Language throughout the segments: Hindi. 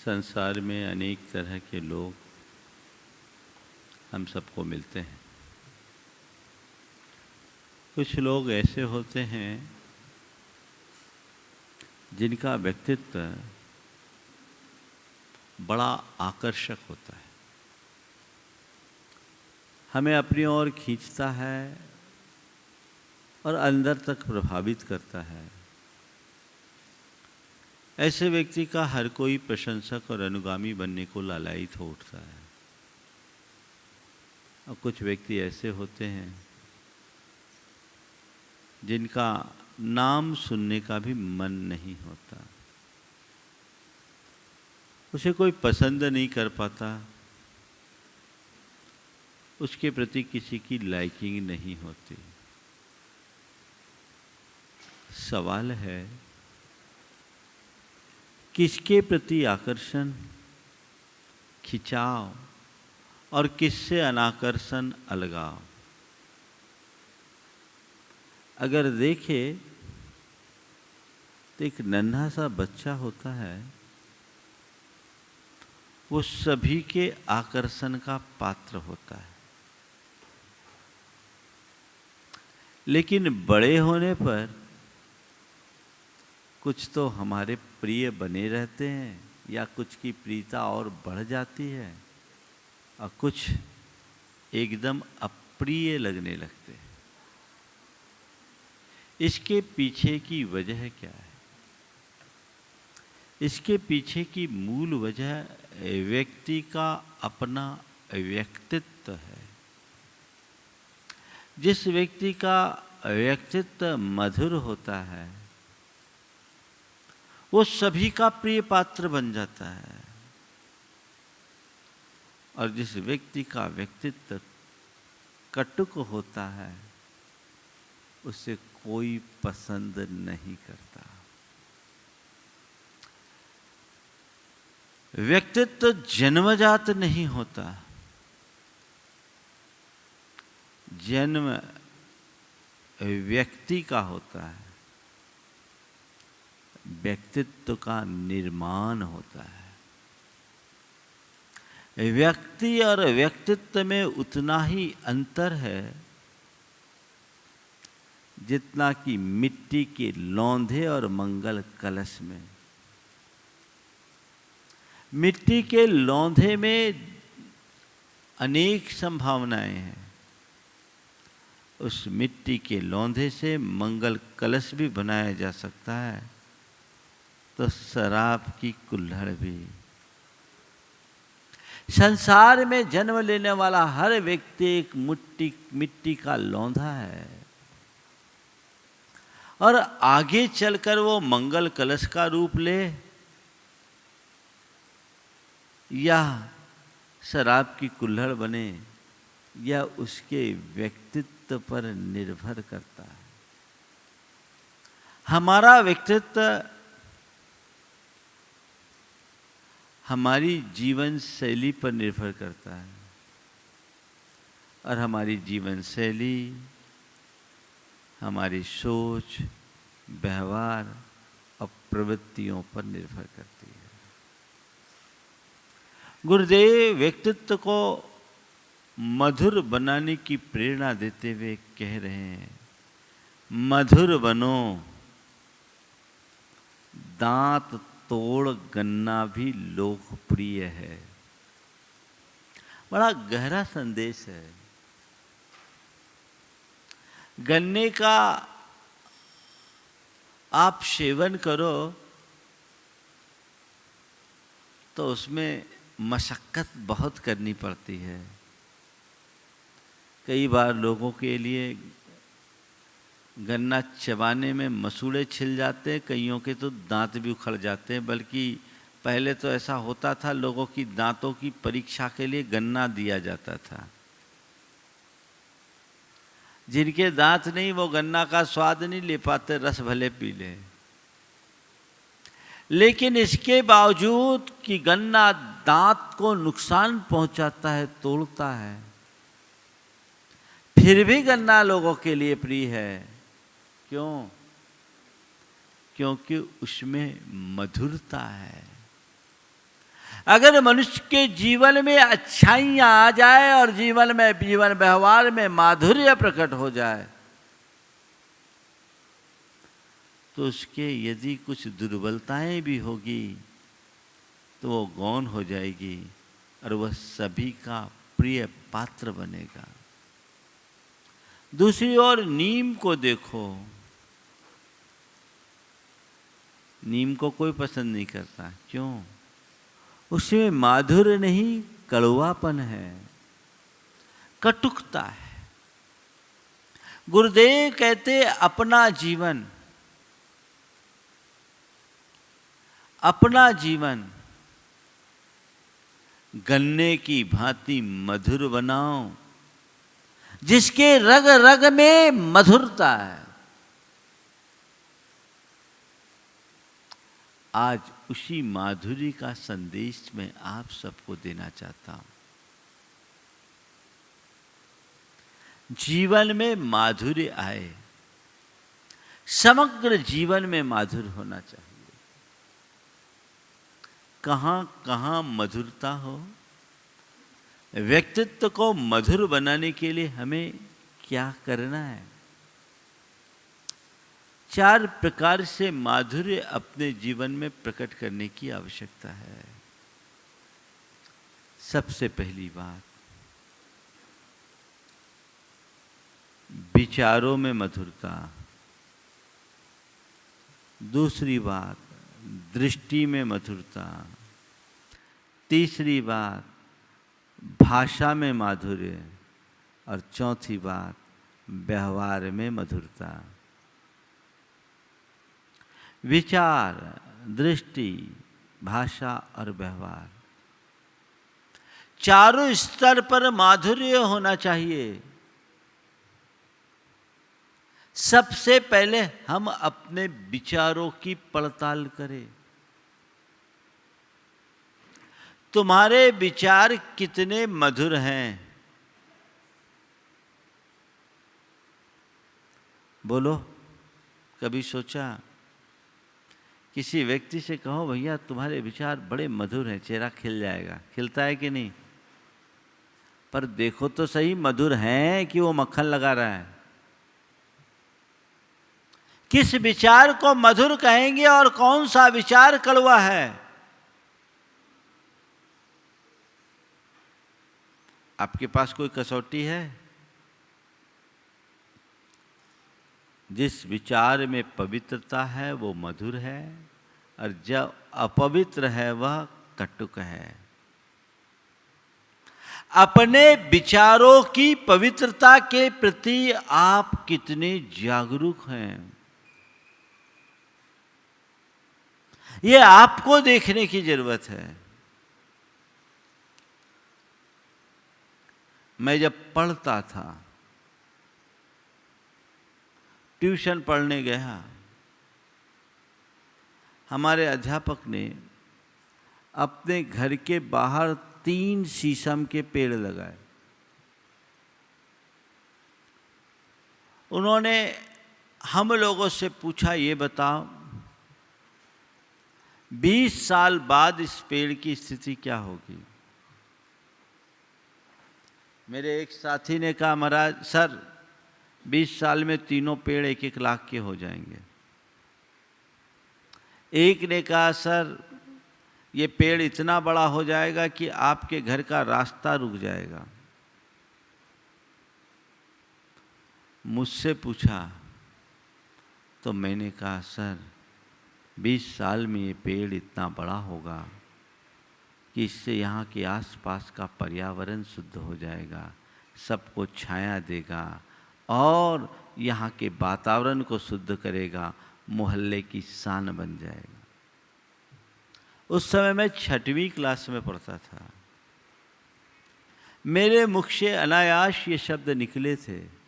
संसार में अनेक तरह के लोग हम सबको मिलते हैं। कुछ लोग ऐसे होते हैं जिनका व्यक्तित्व बड़ा आकर्षक होता है, हमें अपनी ओर खींचता है और अंदर तक प्रभावित करता है। ऐसे व्यक्ति का हर कोई प्रशंसक और अनुगामी बनने को लालायित हो उठता है। और कुछ व्यक्ति ऐसे होते हैं जिनका नाम सुनने का भी मन नहीं होता, उसे कोई पसंद नहीं कर पाता, उसके प्रति किसी की लाइकिंग नहीं होती। सवाल है, किसके प्रति आकर्षण, खिंचाव और किससे अनाकर्षण, अलगाव? अगर देखे तो एक नन्हा सा बच्चा होता है, वो सभी के आकर्षण का पात्र होता है, लेकिन बड़े होने पर कुछ तो हमारे प्रिय बने रहते हैं या कुछ की प्रियता और बढ़ जाती है और कुछ एकदम अप्रिय लगने लगते हैं। इसके पीछे की वजह क्या है? इसके पीछे की मूल वजह व्यक्ति का अपना व्यक्तित्व है। जिस व्यक्ति का व्यक्तित्व मधुर होता है वो सभी का प्रिय पात्र बन जाता है, और जिस व्यक्ति का व्यक्तित्व कटुक होता है उसे कोई पसंद नहीं करता। व्यक्तित्व जन्मजात नहीं होता, जन्म व्यक्ति का होता है, व्यक्तित्व का निर्माण होता है। व्यक्ति और व्यक्तित्व में उतना ही अंतर है जितना कि मिट्टी के लौंधे और मंगल कलश में। मिट्टी के लौंधे में अनेक संभावनाएं हैं, उस मिट्टी के लौंधे से मंगल कलश भी बनाया जा सकता है, तो शराब की कुल्हड़ भी। संसार में जन्म लेने वाला हर व्यक्ति एक मिट्टी का लौंधा है, और आगे चलकर वो मंगल कलश का रूप ले या शराब की कुल्हड़ बने, या उसके व्यक्तित्व पर निर्भर करता है। हमारा व्यक्तित्व हमारी जीवन शैली पर निर्भर करता है, और हमारी जीवन शैली हमारी सोच, व्यवहार और प्रवृत्तियों पर निर्भर करती है। गुरुदेव व्यक्तित्व को मधुर बनाने की प्रेरणा देते हुए कह रहे हैं, मधुर बनो, दांत तोड़ गन्ना भी लोकप्रिय है। बड़ा गहरा संदेश है। गन्ने का आप सेवन करो तो उसमें मशक्कत बहुत करनी पड़ती है। कई बार लोगों के लिए गन्ना चबाने में मसूड़े छिल जाते हैं, कईयों के तो दांत भी उखड़ जाते हैं। बल्कि पहले तो ऐसा होता था, लोगों की दांतों की परीक्षा के लिए गन्ना दिया जाता था। जिनके दांत नहीं वो गन्ना का स्वाद नहीं ले पाते, रस भले पी ले। लेकिन इसके बावजूद कि गन्ना दांत को नुकसान पहुंचाता है, तोड़ता है, फिर भी गन्ना लोगों के लिए प्रिय है। क्यों? क्योंकि उसमें मधुरता है। अगर मनुष्य के जीवन में अच्छाइयाँ आ जाए और जीवन व्यवहार में माधुर्य प्रकट हो जाए, तो उसके यदि कुछ दुर्बलताएं भी होगी तो वो गौण हो जाएगी और वह सभी का प्रिय पात्र बनेगा। दूसरी ओर नीम को देखो, नीम को कोई पसंद नहीं करता। क्यों? उसमें माधुर्य नहीं, कड़वापन है, कटुकता है। गुरुदेव कहते अपना जीवन गन्ने की भांति मधुर बनाओ, जिसके रग रग में मधुरता है। आज उसी माधुरी का संदेश मैं आप सबको देना चाहता हूं। जीवन में माधुर्य आए, समग्र जीवन में माधुर्य होना चाहिए। कहां कहां मधुरता हो, व्यक्तित्व को मधुर बनाने के लिए हमें क्या करना है? 4 प्रकार से माधुर्य अपने जीवन में प्रकट करने की आवश्यकता है। सबसे पहली बात, विचारों में मधुरता। दूसरी बात, दृष्टि में मधुरता। तीसरी बात, भाषा में माधुर्य। और चौथी बात, व्यवहार में मधुरता। विचार, दृष्टि, भाषा और व्यवहार, चारों स्तर पर माधुर्य होना चाहिए। सबसे पहले हम अपने विचारों की पड़ताल करें। तुम्हारे विचार कितने मधुर हैं? बोलो, कभी सोचा? किसी व्यक्ति से कहो भैया तुम्हारे विचार बड़े मधुर हैं, चेहरा खिल जाएगा। खिलता है कि नहीं? पर देखो तो सही, मधुर हैं कि वो मक्खन लगा रहा है? किस विचार को मधुर कहेंगे और कौन सा विचार कड़वा है? आपके पास कोई कसौटी है? जिस विचार में पवित्रता है वो मधुर है, और जो अपवित्र है वह कटुक है। अपने विचारों की पवित्रता के प्रति आप कितने जागरूक हैं, ये आपको देखने की जरूरत है। मैं जब पढ़ता था, ट्यूशन पढ़ने गया, हमारे अध्यापक ने अपने घर के बाहर 3 शीशम के पेड़ लगाए। उन्होंने हम लोगों से पूछा, ये बताओ 20 साल बाद इस पेड़ की स्थिति क्या होगी? मेरे एक साथी ने कहा, महाराज सर 20 साल में तीनों पेड़ 1-1 लाख के हो जाएंगे। एक ने कहा, सर ये पेड़ इतना बड़ा हो जाएगा कि आपके घर का रास्ता रुक जाएगा। मुझसे पूछा तो मैंने कहा, सर 20 साल में ये पेड़ इतना बड़ा होगा कि इससे यहाँ के आसपास का पर्यावरण शुद्ध हो जाएगा, सबको छाया देगा और यहाँ के वातावरण को शुद्ध करेगा, मोहल्ले की शान बन जाएगा। उस समय मैं 6वीं क्लास में पढ़ता था। मेरे मुख से अनायास ये शब्द निकले थे,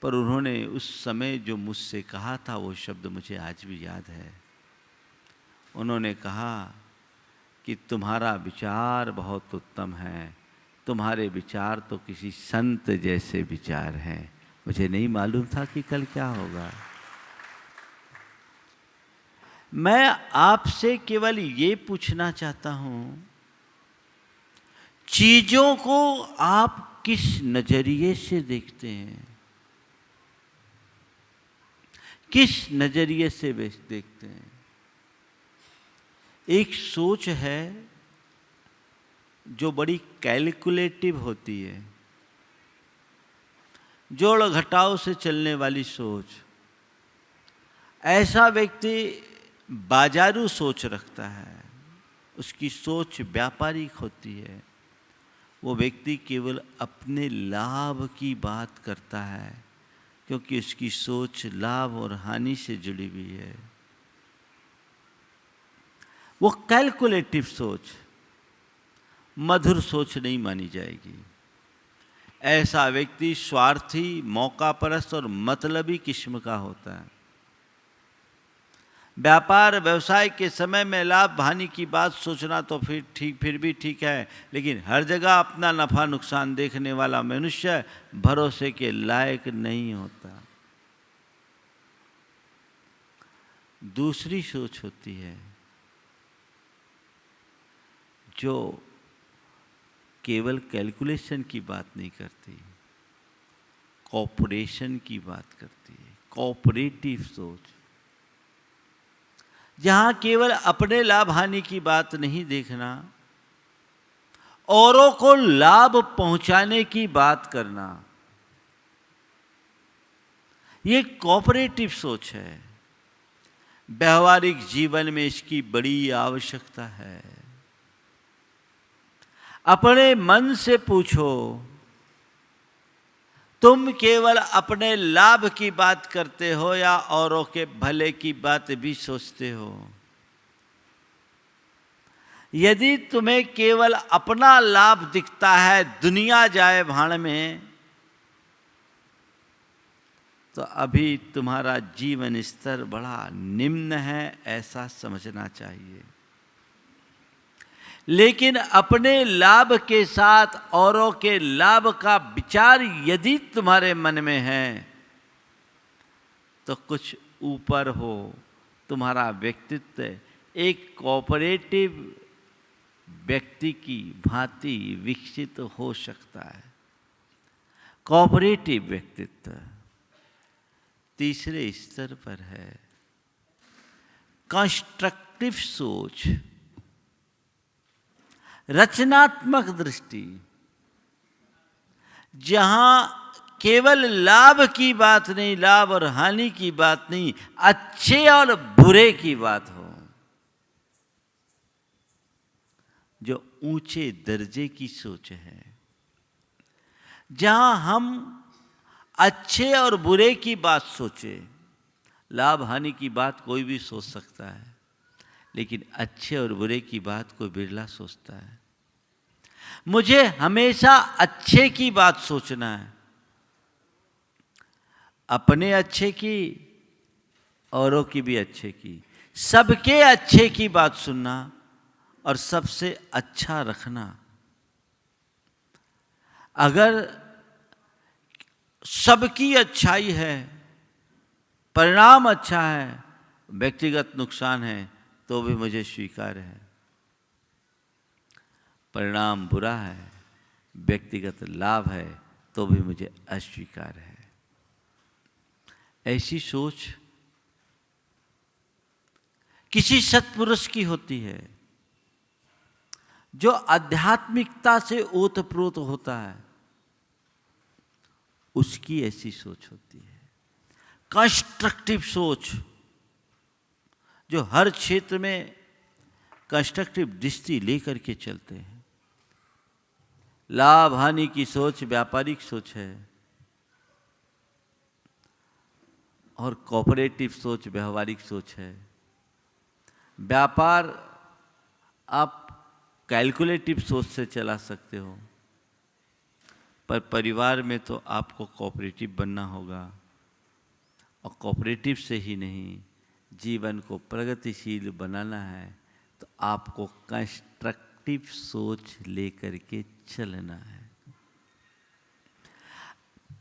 पर उन्होंने उस समय जो मुझसे कहा था वो शब्द मुझे आज भी याद है। उन्होंने कहा कि तुम्हारा विचार बहुत उत्तम है, तुम्हारे विचार तो किसी संत जैसे विचार हैं। मुझे नहीं मालूम था कि कल क्या होगा। मैं आपसे केवल ये पूछना चाहता हूं, चीजों को आप किस नजरिए से देखते हैं? किस नजरिए से देखते हैं? एक सोच है जो बड़ी कैलकुलेटिव होती है, जोड़ घटाव से चलने वाली सोच। ऐसा व्यक्ति बाजारू सोच रखता है, उसकी सोच व्यापारिक होती है। वो व्यक्ति केवल अपने लाभ की बात करता है, क्योंकि उसकी सोच लाभ और हानि से जुड़ी हुई है। वो कैलकुलेटिव सोच मधुर सोच नहीं मानी जाएगी। ऐसा व्यक्ति स्वार्थी, मौकापरस्त और मतलबी किस्म का होता है। व्यापार व्यवसाय के समय में लाभ हानि की बात सोचना तो फिर भी ठीक है, लेकिन हर जगह अपना नफा नुकसान देखने वाला मनुष्य भरोसे के लायक नहीं होता। दूसरी सोच होती है जो केवल कैलकुलेशन की बात नहीं करती, कॉपरेशन की बात करती है। कॉपरेटिव सोच, जहां केवल अपने लाभ हानि की बात नहीं देखना, औरों को लाभ पहुंचाने की बात करना, ये कॉपरेटिव सोच है। व्यवहारिक जीवन में इसकी बड़ी आवश्यकता है। अपने मन से पूछो, तुम केवल अपने लाभ की बात करते हो या औरों के भले की बात भी सोचते हो? यदि तुम्हें केवल अपना लाभ दिखता है, दुनिया जाए भाड़ में, तो अभी तुम्हारा जीवन स्तर बड़ा निम्न है, ऐसा समझना चाहिए। लेकिन अपने लाभ के साथ औरों के लाभ का विचार यदि तुम्हारे मन में है, तो कुछ ऊपर हो। तुम्हारा व्यक्तित्व एक कोऑपरेटिव व्यक्ति की भांति विकसित हो सकता है। कोऑपरेटिव व्यक्तित्व तीसरे स्तर पर है। कंस्ट्रक्टिव सोच, रचनात्मक दृष्टि, जहां केवल लाभ की बात नहीं, लाभ और हानि की बात नहीं, अच्छे और बुरे की बात हो, जो ऊंचे दर्जे की सोच है। जहां हम अच्छे और बुरे की बात सोचे। लाभ हानि की बात कोई भी सोच सकता है, लेकिन अच्छे और बुरे की बात कोई बिरला सोचता है। मुझे हमेशा अच्छे की बात सोचना है, अपने अच्छे की, औरों की भी अच्छे की, सबके अच्छे की बात सुनना और सबसे अच्छा रखना। अगर सबकी अच्छाई है, परिणाम अच्छा है, व्यक्तिगत नुकसान है, तो भी मुझे स्वीकार है। परिणाम बुरा है, व्यक्तिगत लाभ है, तो भी मुझे अस्वीकार है। ऐसी सोच किसी सत्पुरुष की होती है, जो आध्यात्मिकता से ओतप्रोत होता है, उसकी ऐसी सोच होती है। कंस्ट्रक्टिव सोच, जो हर क्षेत्र में कंस्ट्रक्टिव दृष्टि लेकर के चलते हैं। लाभ हानि की सोच व्यापारिक सोच है, और कोऑपरेटिव सोच व्यवहारिक सोच है। व्यापार आप कैलकुलेटिव सोच से चला सकते हो, पर परिवार में तो आपको कोऑपरेटिव बनना होगा, और कोऑपरेटिव से ही नहीं, जीवन को प्रगतिशील बनाना है तो आपको कंस्ट्रक्टिव सोच लेकर के चलना है।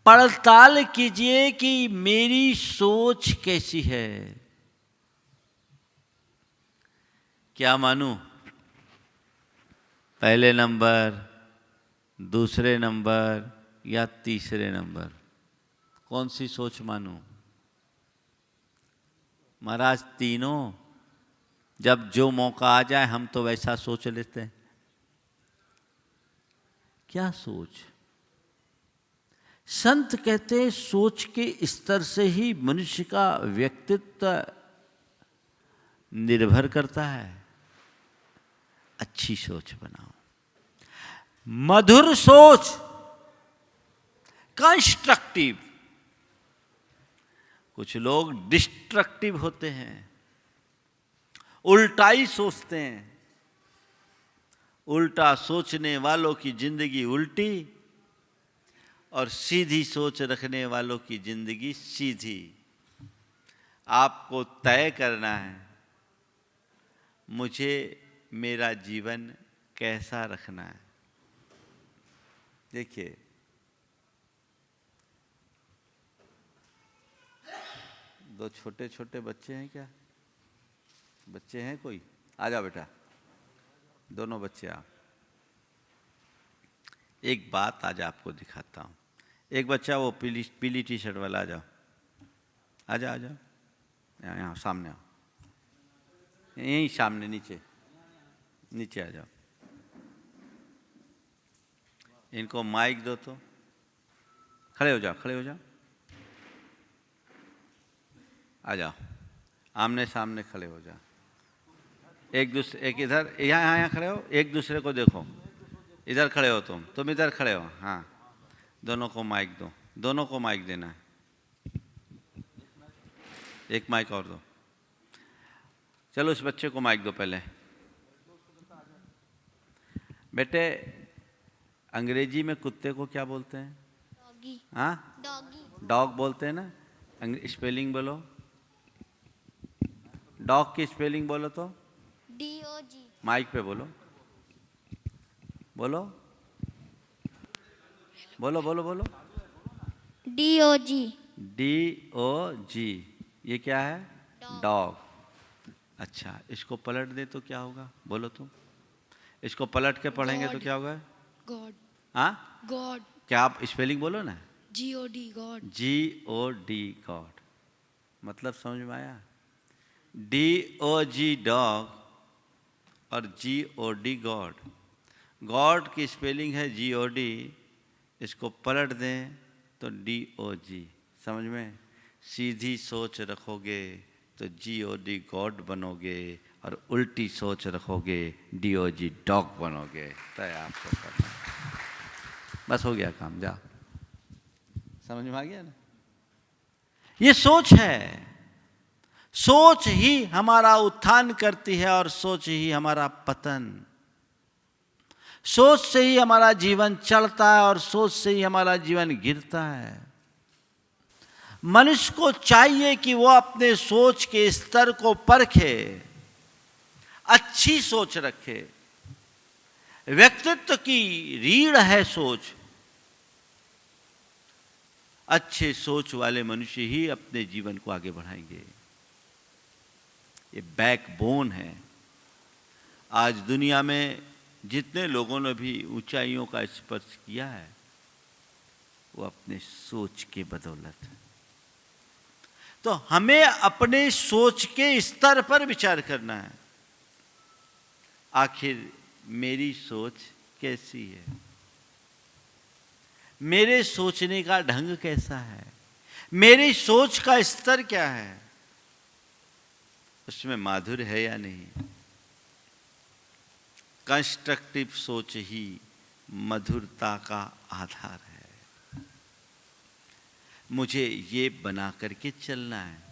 पड़ताल कीजिए कि मेरी सोच कैसी है। क्या मानूं? पहले नंबर, दूसरे नंबर या तीसरे नंबर? कौन सी सोच मानूं? महाराज तीनों। जब जो मौका आ जाए हम तो वैसा सोच लेते हैं। क्या सोच? संत कहते हैं सोच के स्तर से ही मनुष्य का व्यक्तित्व निर्भर करता है। अच्छी सोच बनाओ, मधुर सोच, कंस्ट्रक्टिव। कुछ लोग डिस्ट्रक्टिव होते हैं, उल्टा ही सोचते हैं। उल्टा सोचने वालों की जिंदगी उल्टी और सीधी सोच रखने वालों की जिंदगी सीधी। आपको तय करना है मुझे मेरा जीवन कैसा रखना है। देखिए, दो छोटे छोटे बच्चे हैं क्या? बच्चे हैं कोई? आ जाओ बेटा, दोनों बच्चे आओ। एक बात आज आपको दिखाता हूँ। एक बच्चा वो पीली टी शर्ट वाला, आ जाओ, आ जाओ, आ जाओ, यहाँ सामने आओ, यहीं सामने, नीचे नीचे आ जाओ। इनको माइक दो तो खड़े हो जाओ, खड़े हो जाओ, आ जाओ, आमने सामने खड़े हो जाओ। एक दूसरे, एक इधर, यहाँ यहाँ खड़े हो, एक दूसरे को देखो। इधर खड़े हो तुम इधर खड़े हो। हाँ, दोनों को माइक दो, दोनों को माइक देना है। एक माइक और दो। चलो इस बच्चे को माइक दो पहले। बेटे, अंग्रेजी में कुत्ते को क्या बोलते हैं? डॉगी। हाँ, डॉगी। डॉग बोलते हैं ना। स्पेलिंग बोलो, डॉग की स्पेलिंग बोलो तो। DOG। माइक पे बोलो, बोलो बोलो बोलो बोलो। DOG। DOG, ये क्या है? डॉग। अच्छा, इसको पलट दे तो क्या होगा? बोलो तुम। इसको पलट के पढ़ेंगे तो क्या होगा? गॉड। हाँ, गॉड। क्या आप स्पेलिंग बोलो ना। GOD God. GOD गॉड, मतलब समझ में आया? DOG डॉग और GOD गॉड। गॉड की स्पेलिंग है GOD, इसको पलट दें तो DOG। समझ में? सीधी सोच रखोगे तो GOD गॉड बनोगे और उल्टी सोच रखोगे DOG डॉग बनोगे। तय आपको करना, बस हो गया काम, जा। समझ में आ गया ना? ये सोच है। सोच ही हमारा उत्थान करती है और सोच ही हमारा पतन। सोच से ही हमारा जीवन चलता है और सोच से ही हमारा जीवन गिरता है। मनुष्य को चाहिए कि वो अपने सोच के स्तर को परखे, अच्छी सोच रखे। व्यक्तित्व की रीढ़ है सोच। अच्छे सोच वाले मनुष्य ही अपने जीवन को आगे बढ़ाएंगे। ये बैकबोन है। आज दुनिया में जितने लोगों ने भी ऊंचाइयों का स्पर्श किया है वो अपने सोच के बदौलत है। तो हमें अपने सोच के स्तर पर विचार करना है। आखिर मेरी सोच कैसी है? मेरे सोचने का ढंग कैसा है? मेरी सोच का स्तर क्या है? उसमें माधुर्य है या नहीं? कंस्ट्रक्टिव सोच ही मधुरता का आधार है। मुझे ये बना करके चलना है।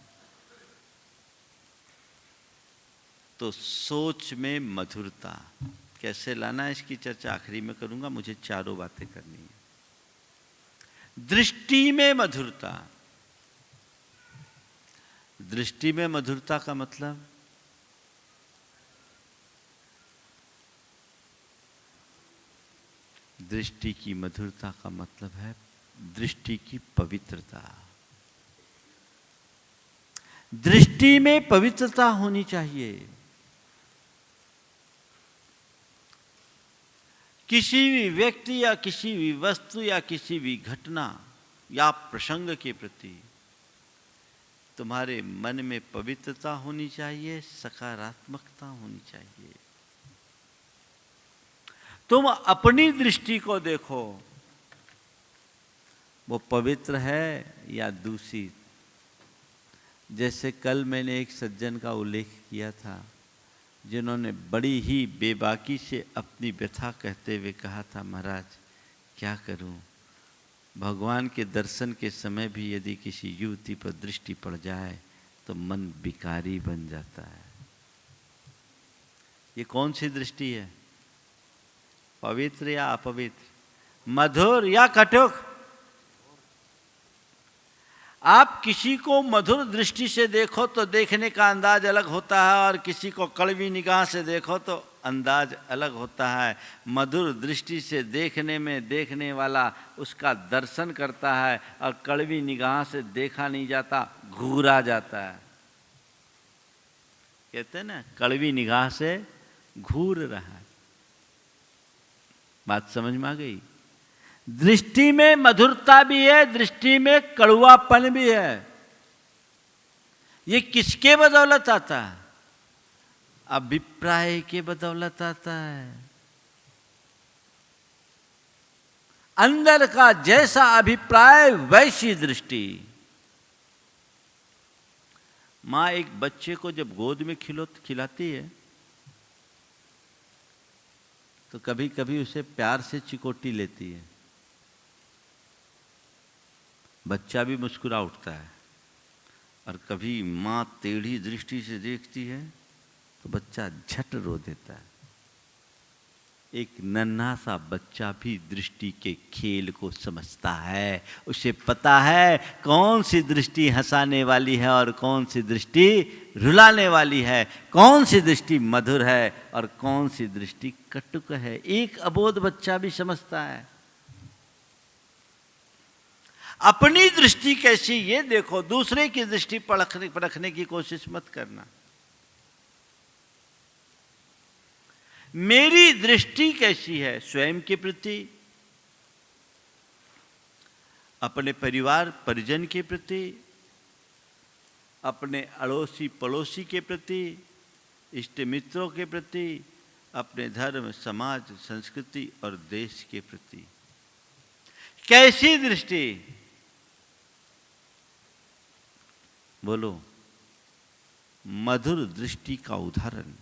तो सोच में मधुरता कैसे लाना है, इसकी चर्चा आखिरी में करूंगा। मुझे चारों बातें करनी है। दृष्टि में मधुरता। दृष्टि में मधुरता का मतलब दृष्टि की मधुरता का मतलब है दृष्टि की पवित्रता। दृष्टि में पवित्रता होनी चाहिए। किसी भी व्यक्ति या किसी भी वस्तु या किसी भी घटना या प्रसंग के प्रति तुम्हारे मन में पवित्रता होनी चाहिए, सकारात्मकता होनी चाहिए। तुम अपनी दृष्टि को देखो, वो पवित्र है या दूषित। जैसे कल मैंने एक सज्जन का उल्लेख किया था, जिन्होंने बड़ी ही बेबाकी से अपनी व्यथा कहते हुए कहा था, महाराज क्या करूं, भगवान के दर्शन के समय भी यदि किसी युवती पर दृष्टि पड़ जाए तो मन विकारी बन जाता है। ये कौन सी दृष्टि है? पवित्र या अपवित्र, मधुर या कटुक? आप किसी को मधुर दृष्टि से देखो तो देखने का अंदाज अलग होता है, और किसी को कड़वी निगाह से देखो तो अंदाज अलग होता है। मधुर दृष्टि से देखने में देखने वाला उसका दर्शन करता है, और कड़वी निगाह से देखा नहीं जाता, घूरा जाता है। कहते हैं ना, कड़वी निगाह से घूर रहा है। बात समझ में आ गई? दृष्टि में मधुरता भी है, दृष्टि में कड़वापन भी है। ये किसके बदौलत आता है? अभिप्राय के बदौलत आता है। अंदर का जैसा अभिप्राय वैसी दृष्टि। मां एक बच्चे को जब गोद में खिलाती है तो कभी कभी उसे प्यार से चिकोटी लेती है, बच्चा भी मुस्कुरा उठता है। और कभी मां टेढ़ी दृष्टि से देखती है तो बच्चा झट रो देता है। एक नन्हा सा बच्चा भी दृष्टि के खेल को समझता है। उसे पता है कौन सी दृष्टि हंसाने वाली है और कौन सी दृष्टि रुलाने वाली है, कौन सी दृष्टि मधुर है और कौन सी दृष्टि कटुक है। एक अबोध बच्चा भी समझता है। अपनी दृष्टि कैसी ये देखो, दूसरे की दृष्टि परखने की कोशिश मत करना। मेरी दृष्टि कैसी है स्वयं के प्रति, अपने परिवार परिजन के प्रति, अपने अड़ोसी पड़ोसी के प्रति, इष्ट मित्रों के प्रति, अपने धर्म समाज संस्कृति और देश के प्रति कैसी दृष्टि? बोलो। मधुर दृष्टि का उदाहरण,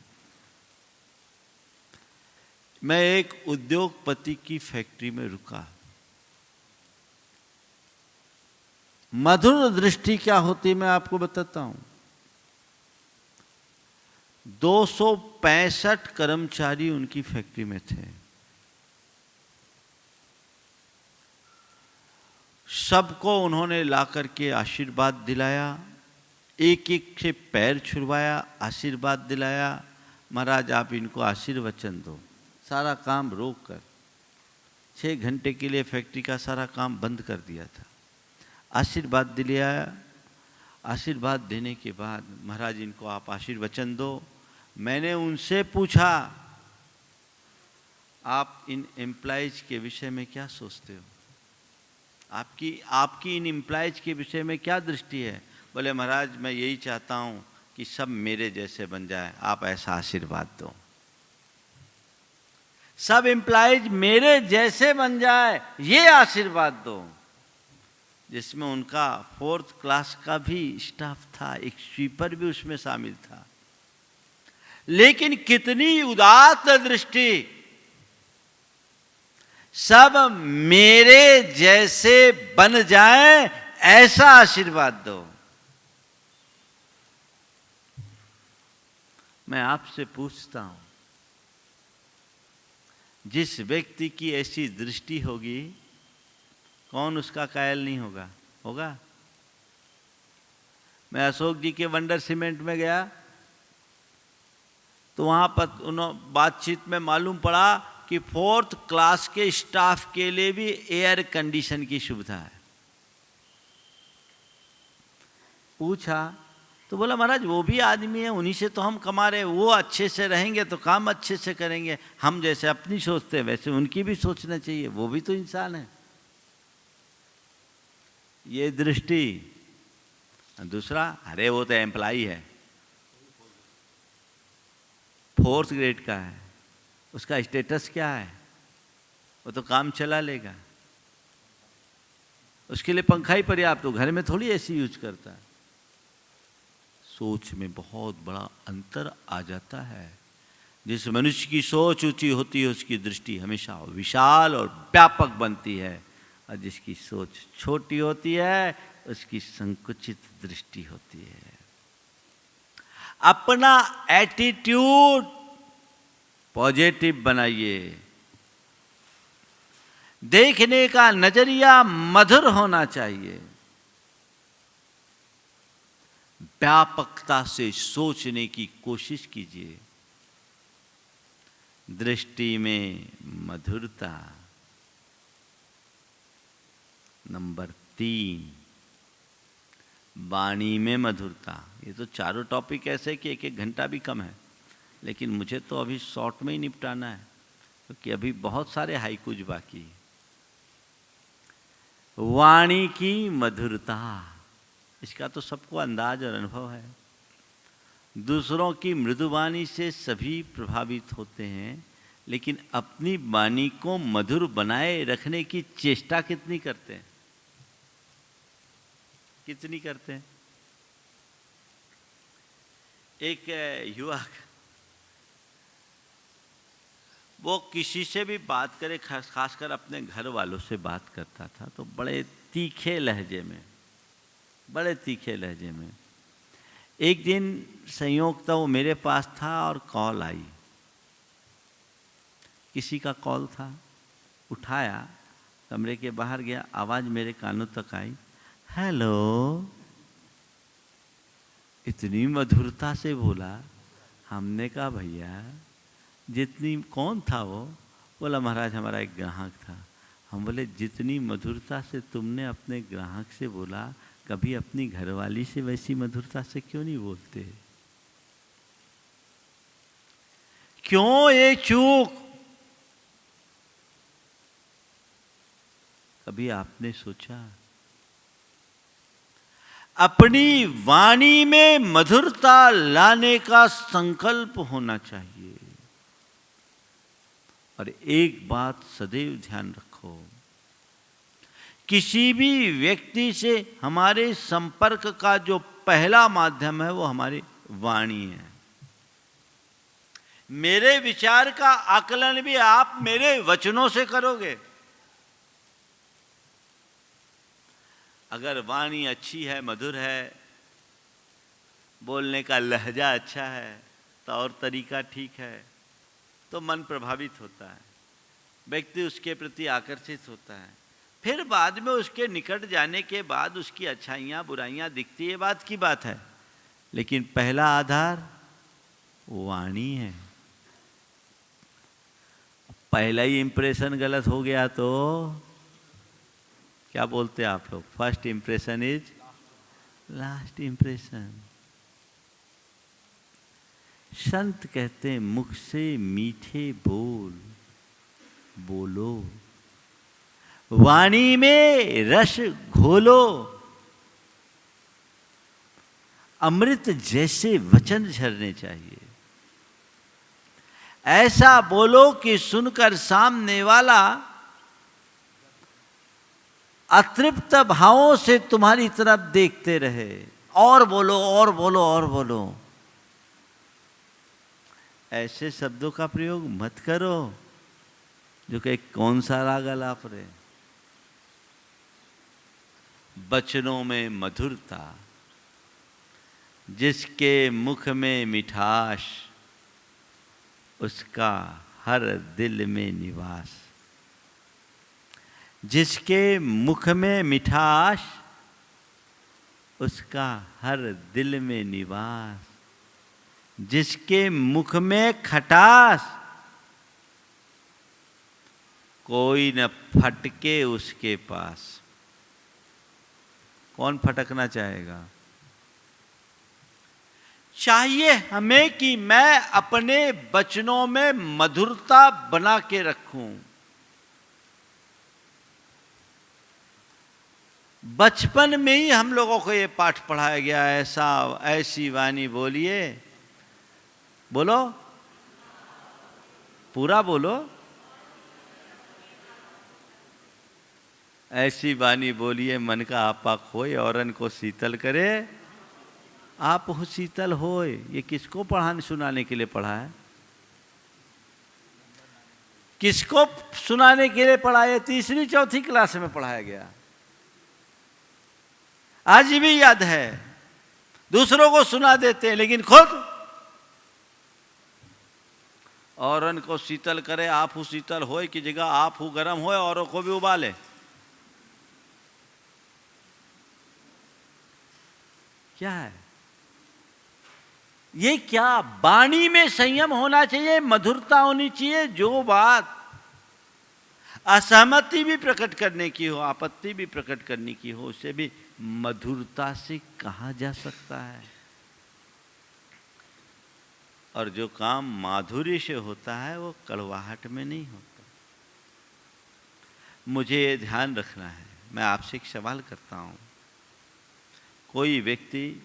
मैं एक उद्योगपति की फैक्ट्री में रुका। मधुर दृष्टि क्या होती मैं आपको बताता हूं। 265 कर्मचारी उनकी फैक्ट्री में थे। सबको उन्होंने लाकर के आशीर्वाद दिलाया, एक एक से पैर छुड़वाया, आशीर्वाद दिलाया। महाराज आप इनको आशीर्वचन दो। सारा काम रोक कर 6 घंटे के लिए फैक्ट्री का सारा काम बंद कर दिया था। आशीर्वाद दिलाया। आशीर्वाद देने के बाद महाराज इनको आप आशीर्वचन दो। मैंने उनसे पूछा आप इन एम्प्लॉइज के विषय में क्या सोचते हो, आपकी इन एम्प्लॉइज के विषय में क्या दृष्टि है? बोले महाराज मैं यही चाहता हूँ कि सब मेरे जैसे बन जाए, आप ऐसा आशीर्वाद दो। सब एम्प्लॉइज मेरे जैसे बन जाए ये आशीर्वाद दो। जिसमें उनका 4th क्लास का भी स्टाफ था, एक स्वीपर भी उसमें शामिल था। लेकिन कितनी उदात्त दृष्टि, सब मेरे जैसे बन जाए ऐसा आशीर्वाद दो। मैं आपसे पूछता हूं, जिस व्यक्ति की ऐसी दृष्टि होगी कौन उसका कायल नहीं होगा? होगा। मैं अशोक जी के वंडर सीमेंट में गया तो वहां पर बातचीत में मालूम पड़ा कि 4th क्लास के स्टाफ के लिए भी एयर कंडीशन की सुविधा है। पूछा तो बोला महाराज वो भी आदमी है, उन्हीं से तो हम कमा रहे, वो अच्छे से रहेंगे तो काम अच्छे से करेंगे, हम जैसे अपनी सोचते हैं वैसे उनकी भी सोचना चाहिए, वो भी तो इंसान है। ये दृष्टि। दूसरा, अरे वो तो एम्प्लॉई है, 4th ग्रेड का है, उसका स्टेटस क्या है, वो तो काम चला लेगा, उसके लिए पंखा ही पर्याप्त, तो घर में थोड़ी एसी यूज करता है। सोच में बहुत बड़ा अंतर आ जाता है। जिस मनुष्य की सोच ऊंची होती है उसकी दृष्टि हमेशा विशाल और व्यापक बनती है, और जिसकी सोच छोटी होती है उसकी संकुचित दृष्टि होती है। अपना एटीट्यूड पॉजिटिव बनाइए, देखने का नजरिया मधुर होना चाहिए, व्यापकता से सोचने की कोशिश कीजिए, दृष्टि में मधुरता। नंबर 3, वाणी में मधुरता। ये तो चारों टॉपिक ऐसे कि 1-1 घंटा भी कम है, लेकिन मुझे तो अभी शॉर्ट में ही निपटाना है, क्योंकि अभी बहुत सारे हाइकूज बाकी है। वाणी की मधुरता, इसका तो सबको अंदाज और अनुभव है। दूसरों की मृदुवाणी से सभी प्रभावित होते हैं, लेकिन अपनी वाणी को मधुर बनाए रखने की चेष्टा कितनी करते हैं? कितनी करते हैं? एक युवक, वो किसी से भी बात करे, खासकर अपने घर वालों से बात करता था, तो बड़े तीखे लहजे में एक दिन संयोगतः वो मेरे पास था और कॉल आई, किसी का कॉल था, उठाया, कमरे के बाहर गया, आवाज़ मेरे कानों तक आई, हेलो। इतनी मधुरता से बोला, हमने कहा भैया जितनी, कौन था वो? बोला महाराज हमारा एक ग्राहक था। हम बोले जितनी मधुरता से तुमने अपने ग्राहक से बोला, कभी अपनी घरवाली से वैसी मधुरता से क्यों नहीं बोलते? क्यों ये चूक? कभी आपने सोचा? अपनी वाणी में मधुरता लाने का संकल्प होना चाहिए। और एक बात सदैव ध्यान रखो, किसी भी व्यक्ति से हमारे संपर्क का जो पहला माध्यम है वो हमारी वाणी है। मेरे विचार का आकलन भी आप मेरे वचनों से करोगे। अगर वाणी अच्छी है, मधुर है, बोलने का लहजा अच्छा है, तौर तरीका ठीक है, तो मन प्रभावित होता है, व्यक्ति उसके प्रति आकर्षित होता है। फिर बाद में उसके निकट जाने के बाद उसकी अच्छाइयाँ बुराइयाँ दिखती है, बात की बात है, लेकिन पहला आधार वाणी है। पहला ही इंप्रेशन गलत हो गया तो क्या बोलते हैं आप लोग? First impression is last impression. संत कहते हैं मुख से मीठे बोल बोलो, वाणी में रस घोलो, अमृत जैसे वचन झरने चाहिए। ऐसा बोलो कि सुनकर सामने वाला अतृप्त भावों से तुम्हारी तरफ देखते रहे, और बोलो और बोलो और बोलो। ऐसे शब्दों का प्रयोग मत करो जो कि कौन सा राग अलाप रहे। बचनों में मधुरता, जिसके मुख में मिठास, उसका हर दिल में निवास। जिसके मुख में मिठास, उसका हर दिल में निवास। जिसके मुख में खटास, कोई न फटके उसके पास। कौन फटकना चाहेगा? चाहिए हमें कि मैं अपने वचनों में मधुरता बना के रखूं। बचपन में ही हम लोगों को ये पाठ पढ़ाया गया, ऐसी वाणी बोलिए, बोलो, पूरा बोलो, ऐसी वाणी बोलिए मन का आपा खोए, औरन को शीतल करे आप हो शीतल होए। ये किसको पढ़ाने सुनाने के लिए पढ़ा है? किसको सुनाने के लिए पढ़ा है? तीसरी चौथी क्लास में पढ़ाया गया, आज भी याद है। दूसरों को सुना देते हैं लेकिन खुद औरन को शीतल करे आप हूँ शीतल होए की जगह आप हूँ गर्म होए, औरों को भी उबाले। क्या है ये? क्या वाणी में संयम होना चाहिए, मधुरता होनी चाहिए। जो बात असहमति भी प्रकट करने की हो, आपत्ति भी प्रकट करने की हो, उसे भी मधुरता से कहा जा सकता है। और जो काम माधुर्य से होता है वो कड़वाहट में नहीं होता। मुझे ये ध्यान रखना है। मैं आपसे एक सवाल करता हूं, कोई व्यक्ति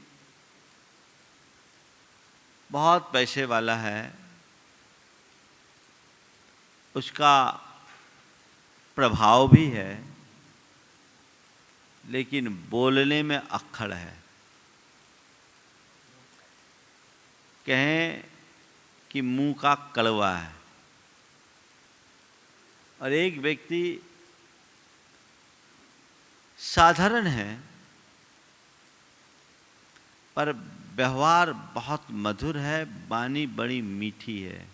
बहुत पैसे वाला है, उसका प्रभाव भी है, लेकिन बोलने में अक्खड़ है। कहें कि मुंह का कड़वा है। और एक व्यक्ति साधारण है पर व्यवहार बहुत मधुर है, वाणी बड़ी मीठी है।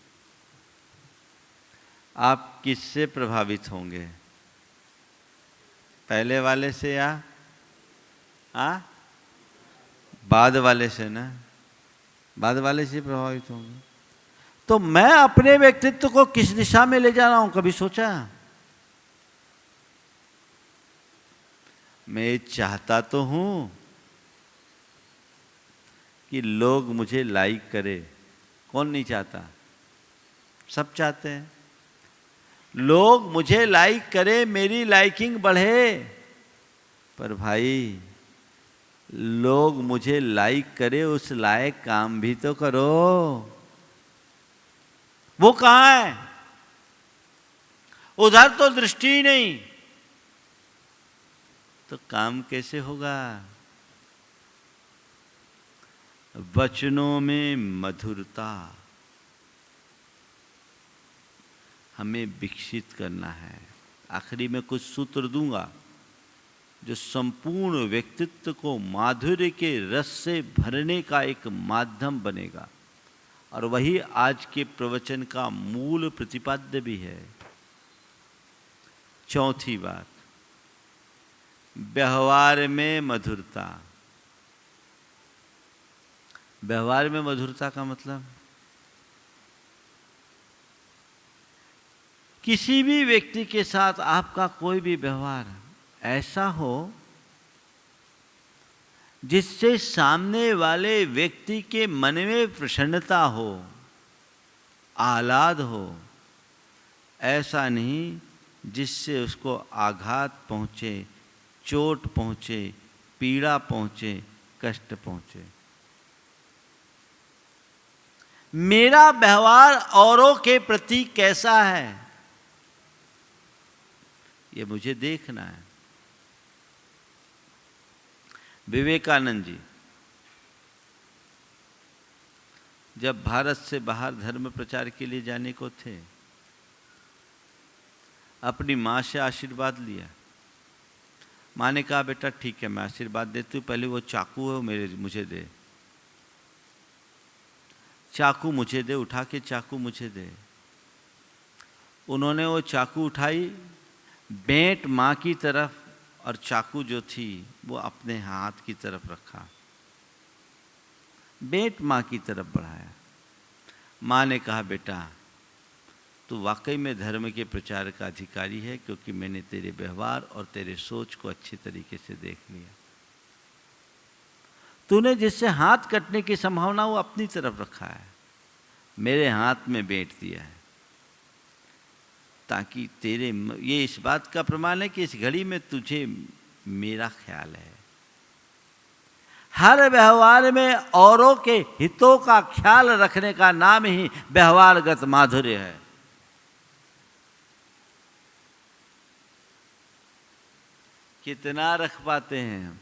आप किससे प्रभावित होंगे? पहले वाले से या बाद वाले से? ना, बाद वाले से प्रभावित होंगे। तो मैं अपने व्यक्तित्व को किस दिशा में ले जा रहा हूं, कभी सोचा? मैं चाहता तो हूं कि लोग मुझे लाइक करे। कौन नहीं चाहता? सब चाहते हैं लोग मुझे लाइक करे, मेरी लाइकिंग बढ़े। पर भाई, लोग मुझे लाइक करे उस लायक काम भी तो करो। वो कहां है? उधर तो दृष्टि ही नहीं, तो काम कैसे होगा? वचनों में मधुरता हमें विकसित करना है। आखिरी में कुछ सूत्र दूंगा जो संपूर्ण व्यक्तित्व को माधुर्य के रस से भरने का एक माध्यम बनेगा, और वही आज के प्रवचन का मूल प्रतिपाद्य भी है। चौथी बात, व्यवहार में मधुरता। व्यवहार में मधुरता का मतलब किसी भी व्यक्ति के साथ आपका कोई भी व्यवहार ऐसा हो जिससे सामने वाले व्यक्ति के मन में प्रसन्नता हो, आह्लाद हो। ऐसा नहीं जिससे उसको आघात पहुंचे, चोट पहुंचे, पीड़ा पहुंचे, कष्ट पहुंचे। मेरा व्यवहार औरों के प्रति कैसा है, ये मुझे देखना है। विवेकानंद जी जब भारत से बाहर धर्म प्रचार के लिए जाने को थे, अपनी माँ से आशीर्वाद लिया। माँ ने कहा, बेटा ठीक है मैं आशीर्वाद देती हूँ, पहले वो चाकू है वो मुझे दे। चाकू मुझे दे, उठा के चाकू मुझे दे। उन्होंने वो चाकू उठाई, बेंट माँ की तरफ, और चाकू जो थी वो अपने हाथ की तरफ रखा, बेंट माँ की तरफ बढ़ाया। माँ ने कहा, बेटा तू वाकई में धर्म के प्रचार का अधिकारी है, क्योंकि मैंने तेरे व्यवहार और तेरे सोच को अच्छी तरीके से देख लिया। तूने जिससे हाथ कटने की संभावना वो अपनी तरफ रखा है, मेरे हाथ में बेच दिया है, ताकि तेरे ये इस बात का प्रमाण है कि इस घड़ी में तुझे मेरा ख्याल है। हर व्यवहार में औरों के हितों का ख्याल रखने का नाम ही व्यवहारगत माधुर्य है। कितना रख पाते हैं हम?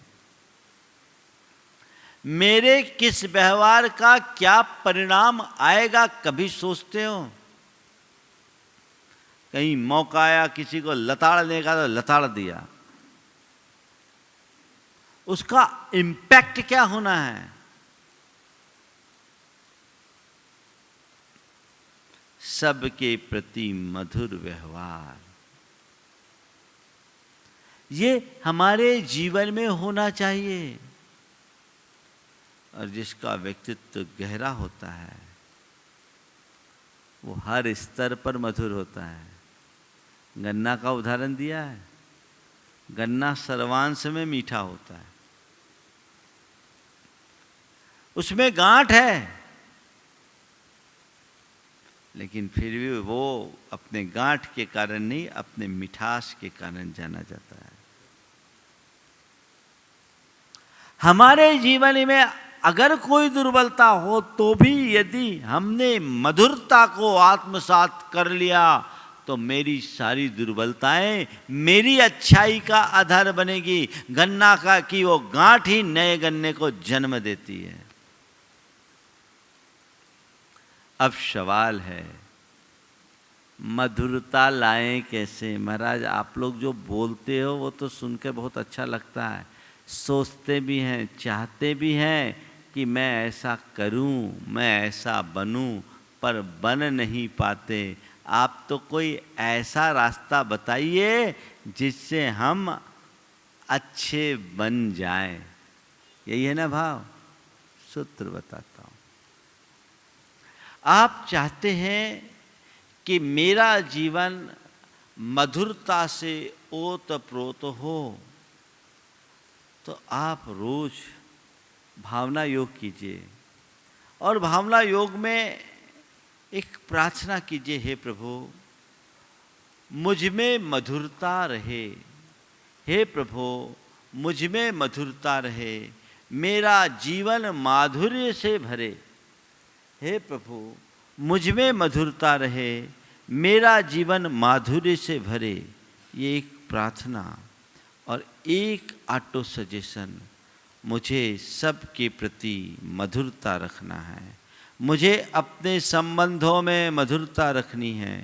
मेरे किस व्यवहार का क्या परिणाम आएगा कभी सोचते हो? कहीं मौका आया किसी को लताड़ने का तो लताड़ दिया, उसका इम्पैक्ट क्या होना है? सबके प्रति मधुर व्यवहार, ये हमारे जीवन में होना चाहिए। और जिसका व्यक्तित्व गहरा होता है वो हर स्तर पर मधुर होता है। गन्ना का उदाहरण दिया है, गन्ना सर्वांश में मीठा होता है, उसमें गांठ है, लेकिन फिर भी वो अपने गांठ के कारण नहीं, अपने मिठास के कारण जाना जाता है। हमारे जीवन में अगर कोई दुर्बलता हो तो भी यदि हमने मधुरता को आत्मसात कर लिया तो मेरी सारी दुर्बलताएं मेरी अच्छाई का आधार बनेगी। गन्ना का कि वो गांठ ही नए गन्ने को जन्म देती है। अब सवाल है मधुरता लाएं कैसे? महाराज आप लोग जो बोलते हो वो तो सुनकर बहुत अच्छा लगता है, सोचते भी हैं, चाहते भी हैं कि मैं ऐसा करूं, मैं ऐसा बनूं, पर बन नहीं पाते। आप तो कोई ऐसा रास्ता बताइए जिससे हम अच्छे बन जाएं। यही है ना भाव? सूत्र बताता हूं। आप चाहते हैं कि मेरा जीवन मधुरता से ओतप्रोत हो, तो आप रोज भावना योग कीजिए और भावना योग में एक प्रार्थना कीजिए, हे प्रभु मुझ में मधुरता रहे, हे प्रभु मुझ में मधुरता रहे, मेरा जीवन माधुर्य से भरे। हे प्रभु मुझ में मधुरता रहे, मेरा जीवन माधुर्य से भरे। ये एक प्रार्थना और एक ऑटो सजेशन, मुझे सबके प्रति मधुरता रखना है, मुझे अपने संबंधों में मधुरता रखनी है।